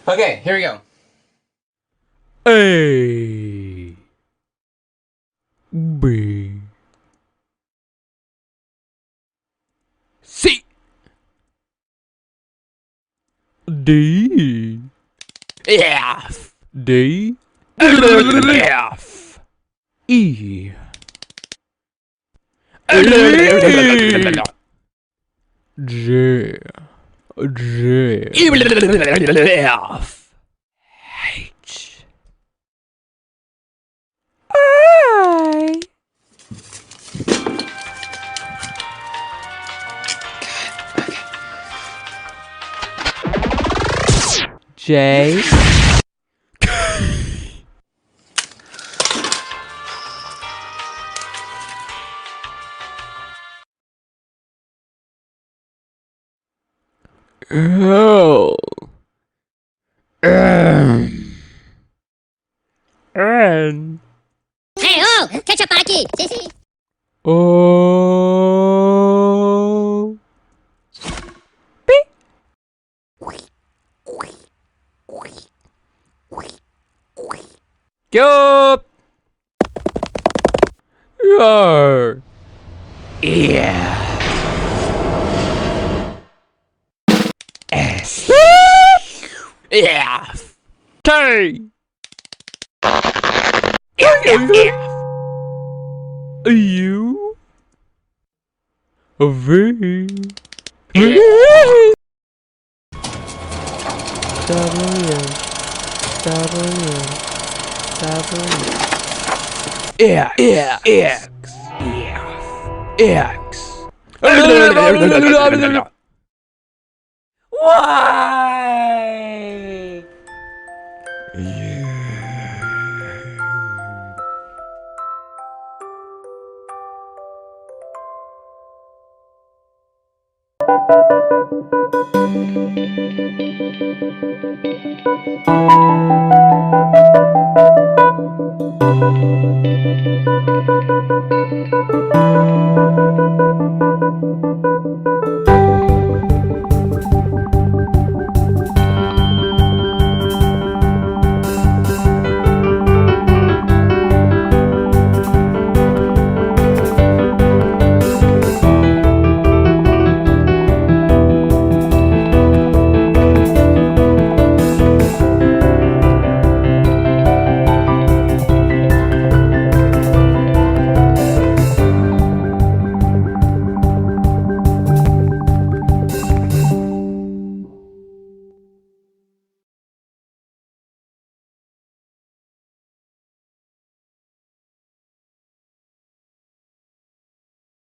Okay, here we go. A B C D F D F E J F H I J L M N Hey, oh, ketchup para aqui. Sim, sim. O Yup. Yar. Yeah. S. F. T. U. V. W. W. W. Yeah, yeah, X, yeah, X. Why? Yeah.